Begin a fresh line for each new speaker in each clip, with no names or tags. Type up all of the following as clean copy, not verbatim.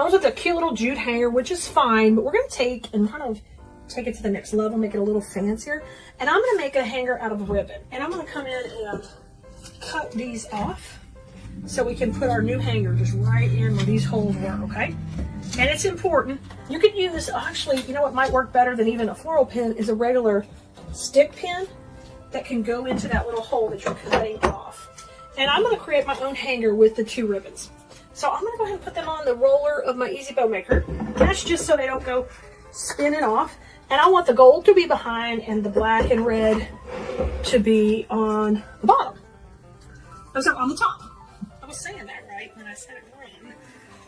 comes with a cute little jute hanger, which is fine, but we're going to take and kind of take it to the next level, make it a little fancier. And I'm going to make a hanger out of ribbon. And I'm going to come in and cut these off so we can put our new hanger just right in where these holes were, okay? And it's important. You could use, actually, you know what might work better than even a floral pin is a regular stick pin that can go into that little hole that you're cutting off. And I'm going to create my own hanger with the 2 ribbons. So I'm going to go ahead and put them on the roller of my Easy Bow Maker. That's just so they don't go spinning off. And I want the gold to be behind and the black and red to be on the bottom. Oh, sorry, on the top. I was saying that right when I said it wrong.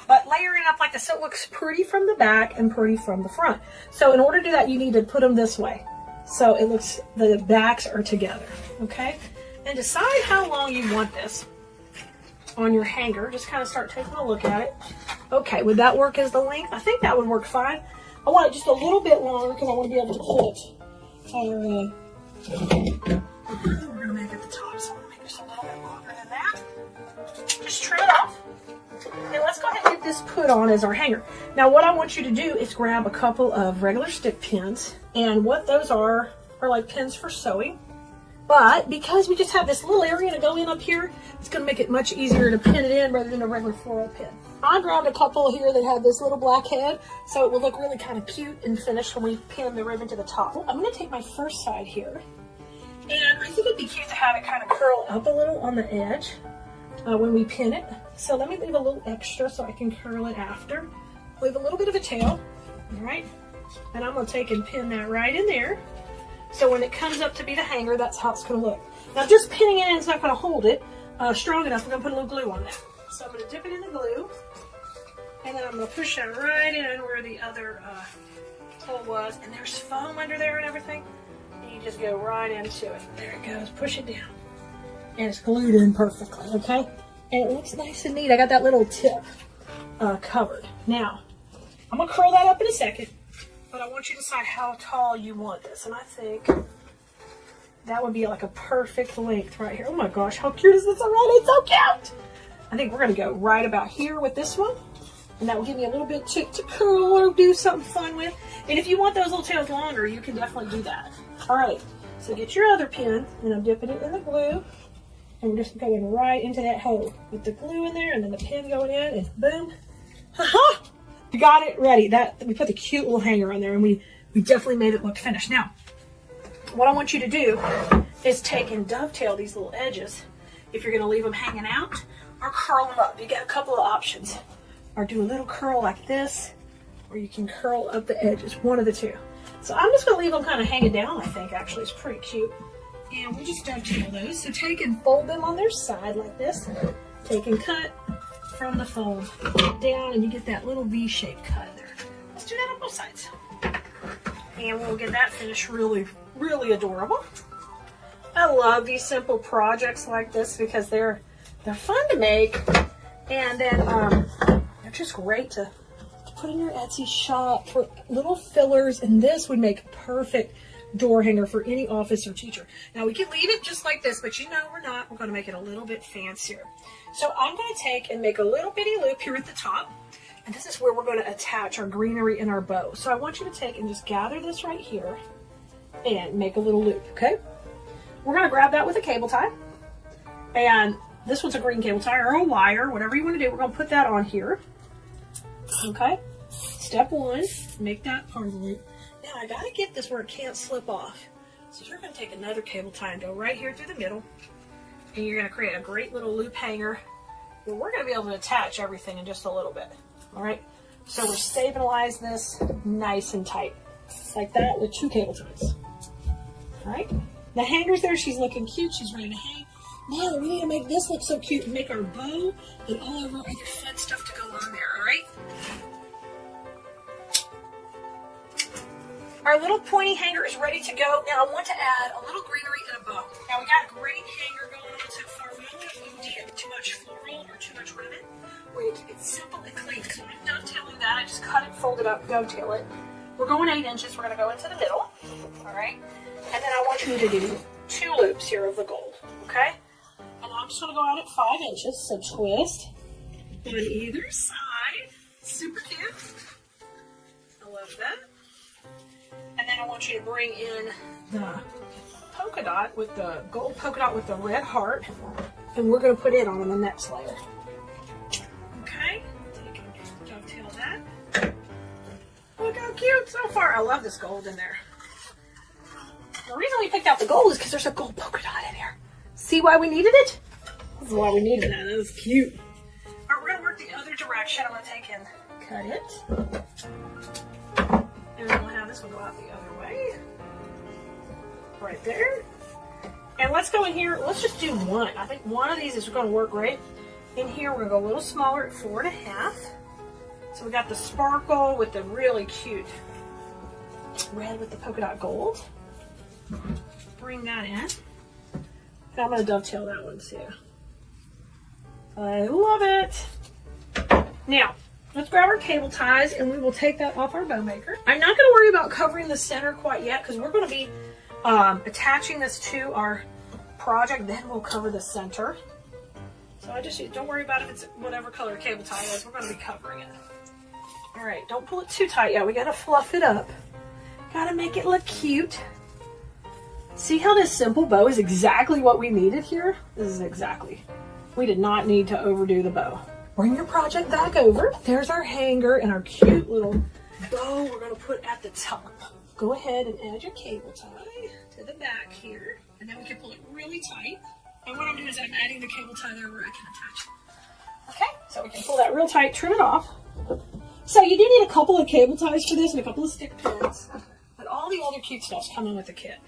But layering up like this so it looks pretty from the back and pretty from the front. So in order to do that, you need to put them this way. So it looks, the backs are together, okay? And decide how long you want this on your hanger. Just kind of start taking a look at it. Okay, would that work as the length? I think that would work fine. I want it just a little bit longer because I want to be able to put our, we're going to make it at the top, so I'm going to make it just a little bit longer than that. Just trim it off. And let's go ahead and get this put on as our hanger. Now what I want you to do is grab a couple of regular stick pins. And what those are like pins for sewing. But because we just have this little area to go in up here, it's going to make it much easier to pin it in rather than a regular floral pin. I grabbed a couple here that have this little black head, so it will look really kind of cute and finished when we pin the ribbon to the top. I'm going to take my first side here, and I think it'd be cute to have it kind of curl up a little on the edge when we pin it. So let me leave a little extra so I can curl it after. Leave a little bit of a tail, all right? And I'm going to take and pin that right in there. So when it comes up to be the hanger, that's how it's going to look. Now just pinning it in is not going to hold it strong enough. We're going to put a little glue on that. So I'm going to dip it in the glue. And then I'm going to push that right in where the other hole was. And there's foam under there and everything. And you just go right into it. There it goes. Push it down. And it's glued in perfectly, okay? And it looks nice and neat. I got that little tip covered. Now, I'm going to curl that up in a second. But I want you to decide how tall you want this. And I think that would be like a perfect length right here. Oh my gosh, how cute is this already? It's so cute! I think we're going to go right about here with this one. And that will give me a little bit to curl or do something fun with. And if you want those little tails longer, you can definitely do that. Alright, so get your other pin. And I'm dipping it in the glue. And we're just going right into that hole. With the glue in there and then the pin going in. And boom. Ha-ha! We got it ready. We put the cute little hanger on there and we definitely made it look finished. Now, what I want you to do is take and dovetail these little edges if you're going to leave them hanging out or curl them up. You get a couple of options. Or do a little curl like this, or you can curl up the edges, one of the two. So I'm just going to leave them kind of hanging down, I think, actually. It's pretty cute. And we'll just dovetail those. So take and fold them on their side like this. Take and cut from the fold down, and you get that little V-shaped cut there. Let's do that on both sides. And we'll get that finished really, really adorable. I love these simple projects like this because they're fun to make, and then they're just great to put in your Etsy shop for little fillers, and this would make a perfect door hanger for any office or teacher. Now we can leave it just like this, but you know we're not. We're going to make it a little bit fancier. So I'm going to take and make a little bitty loop here at the top, and this is where we're going to attach our greenery and our bow. So I want you to take and just gather this right here and make a little loop, okay? We're going to grab that with a cable tie, and this one's a green cable tie or a wire, whatever you want to do. We're going to put that on here, okay? Step one, make that part of the loop. Now I got to get this where it can't slip off. So you're going to take another cable tie and go right here through the middle, and you're going to create a great little loop hanger where we're going to be able to attach everything in just a little bit. All right, so we're stabilize this nice and tight like that with 2 cable ties. All right, the hanger's there. She's looking cute. She's ready to hang. Now we need to make this look so cute and make our bow and all of our other fun stuff to go on there. All right. Our little pointy hanger is ready to go. Now I want to add a little greenery and a bow. Now we got a great hanger going on so far. We don't want to OD too much floral or too much ribbon. We're going to keep it simple and clean. So I'm dovetailing that. I just cut it, fold it up, dovetail it. We're going 8 inches. We're going to go into the middle. All right. And then I want you to do 2 loops here of the gold. Okay. And I'm just going to go out at 5 inches. So twist on either side. Super cute. like that. And then I want you to bring in the polka dot with the gold polka dot with the red heart. And we're going to put it on the next layer. Okay, take and dovetail that. Look how cute so far. I love this gold in there. The reason we picked out the gold is because there's a gold polka dot in here. See why we needed it? This is why we needed that. That was cute. All right, we're going to work the other direction. I'm going to take and cut it. And then we'll have this one go out the other way. Right there. And let's go in here. Let's just do one. I think one of these is going to work great. In here, we're going to go a little smaller at 4.5. So we got the sparkle with the really cute red with the polka dot gold. Bring that in. And I'm going to dovetail that one too. I love it. Now, let's grab our cable ties and we will take that off our bow maker. I'm not going to worry about covering the center quite yet because we're going to be attaching this to our project. Then we'll cover the center. So I just don't worry about if it's whatever color cable tie is. We're going to be covering it. All right, don't pull it too tight yet. We got to fluff it up. Got to make it look cute. See how this simple bow is exactly what we needed here? This is exactly. We did not need to overdo the bow. Bring your project back over. There's our hanger and our cute little bow we're going to put at the top. Go ahead and add your cable tie to the back here. And then we can pull it really tight. And what I'm doing is I'm adding the cable tie there where I can attach it. Okay, so we can pull that real tight, trim it off. So you do need a couple of cable ties for this and a couple of stick pins. But all the other cute stuff's coming with the kit.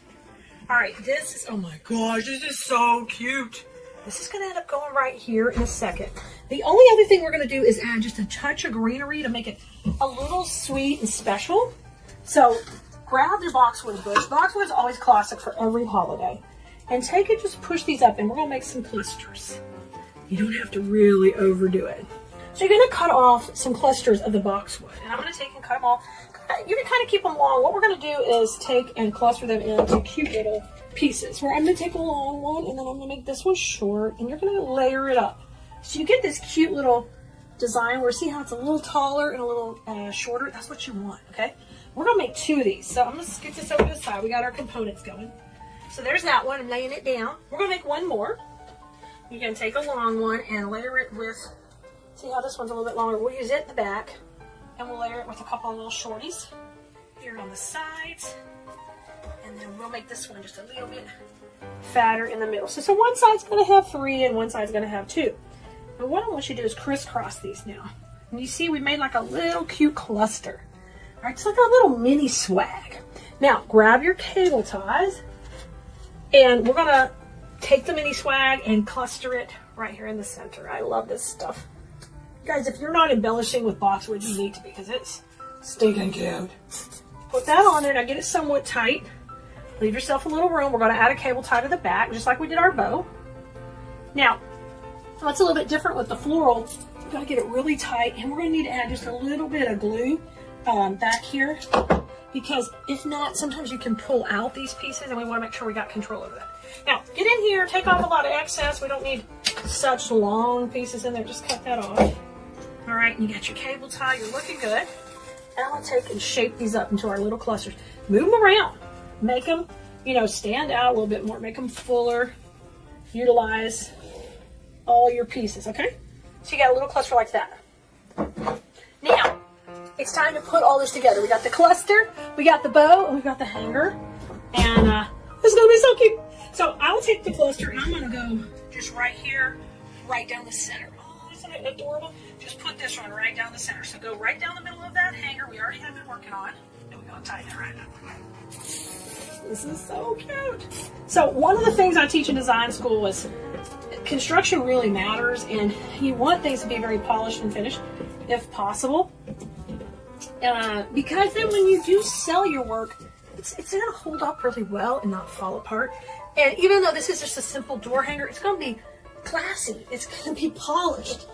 All right, this is, oh my gosh, this is so cute. This is gonna end up going right here in a second. The only other thing we're gonna do is add just a touch of greenery to make it a little sweet and special. So grab your boxwood bush. Boxwood is always classic for every holiday. And take it, just push these up and we're gonna make some clusters. You don't have to really overdo it. So you're gonna cut off some clusters of the boxwood. And I'm gonna take and cut them off. You can kind of keep them long. What we're going to do is take and cluster them into cute little pieces. Where I'm going to take a long one and then I'm going to make this one short and you're going to layer it up. So you get this cute little design where see how it's a little taller and a little shorter? That's what you want, okay? We're going to make 2 of these. So I'm going to get this over to the side. We got our components going. So there's that one. I'm laying it down. We're going to make one more. You can take a long one and layer it with, see how this one's a little bit longer? We'll use it in the back. And we'll layer it with a couple of little shorties here on the sides. And then we'll make this one just a little bit fatter in the middle. So one side's going to have 3 and one side's going to have 2. But what I want you to do is crisscross these now. And you see we made like a little cute cluster. All right, it's like a little mini swag. Now, grab your cable ties. And we're going to take the mini swag and cluster it right here in the center. I love this stuff. Guys, if you're not embellishing with boxwood, you need to because it's stinking cute. Put that on there. Now get it somewhat tight. Leave yourself a little room. We're going to add a cable tie to the back, just like we did our bow. Now, what's a little bit different with the floral, we've got to get it really tight, and we're going to need to add just a little bit of glue back here because if not, sometimes you can pull out these pieces, and we want to make sure we got control over that. Now, get in here, take off a lot of excess. We don't need such long pieces in there. Just cut that off. All right, and you got your cable tie. You're looking good. And I'm going to take and shape these up into our little clusters. Move them around. Make them, stand out a little bit more. Make them fuller. Utilize all your pieces, okay? So you got a little cluster like that. Now, it's time to put all this together. We got the cluster, we got the bow, and we got the hanger. And this is going to be so cute. So I'll take the cluster, and I'm going to go just right here, right down the center. Isn't it adorable? Just put this one right down the center. So go right down the middle of that hanger we already have been working on. And we're going to tighten it right up. This is so cute. So one of the things I teach in design school is construction really matters. And you want things to be very polished and finished if possible. Because then when you do sell your work, it's going to hold up really well and not fall apart. And even though this is just a simple door hanger, it's going to be classy. It's going to be polished.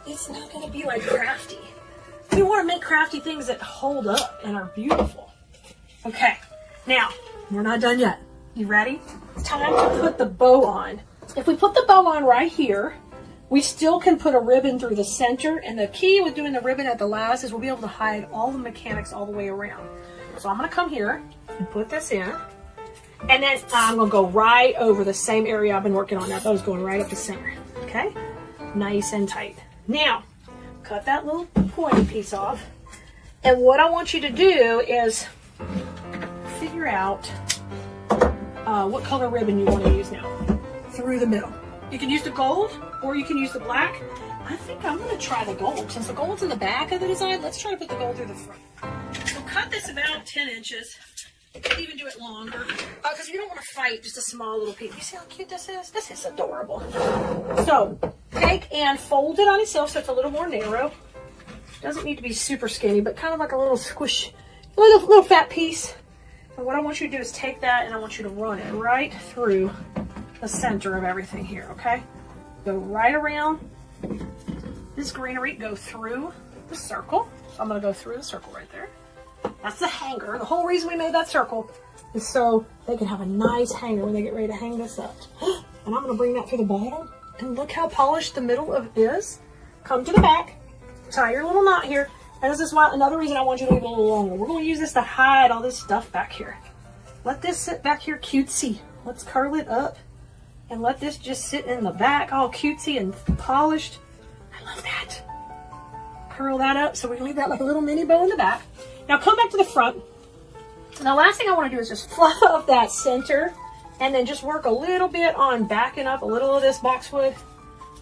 It's not going to be like crafty. We want to make crafty things that hold up and are beautiful. Okay, now we're not done yet. You ready? It's time to put the bow on. If we put the bow on right here, We still can put a ribbon through the center, and the key with doing the ribbon at the last is we'll be able to hide all the mechanics all the way around. So I'm going to come here and put this in, and then I'm going to go right over the same area I've been working on. That was going right up the center. Okay, nice and tight. Now, cut that little pointy piece off, and what I want you to do is figure out what color ribbon you want to use now through the middle. You can use the gold or you can use the black. I think I'm going to try the gold. Since the gold's in the back of the design, let's try to put the gold through the front. So cut this about 10 inches. You can even do it longer because you don't want to fight just a small little piece. You see how cute this is? This is adorable. So take and fold it on itself so it's a little more narrow. Doesn't need to be super skinny, but kind of like a little squish, little fat piece. And what I want you to do is take that and I want you to run it right through the center of everything here, okay? Go right around this greenery, go through the circle. So I'm gonna go through the circle right there. That's the hanger. The whole reason we made that circle is so they can have a nice hanger when they get ready to hang this up. And I'm gonna bring that through the bottom, and look how polished the middle of it is. Come to the back, tie your little knot here, and this is why another reason I want you to leave it a little longer. We're gonna use this to hide all this stuff back here. Let this sit back here cutesy. Let's curl it up and let this just sit in the back all cutesy and polished. I love that. Curl that up so we can leave that like a little mini bow in the back. Now come back to the front. And the last thing I want to do is just fluff up that center and then just work a little bit on backing up a little of this boxwood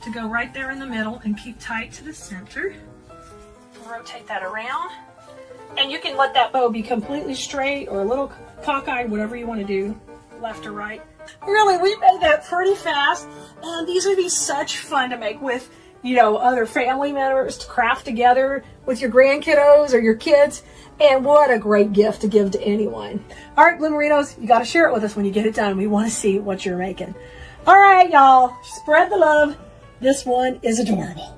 to go right there in the middle and keep tight to the center. Rotate that around. And you can let that bow be completely straight or a little cockeyed, whatever you want to do, left or right. Really, we made that pretty fast, and these would be such fun to make with, you know, other family members, to craft together with your grandkiddos or your kids, and what a great gift to give to anyone. All right, Bloomerinos, you got to share it with us when you get it done. We want to see what you're making. All right, y'all, spread the love. This one is adorable.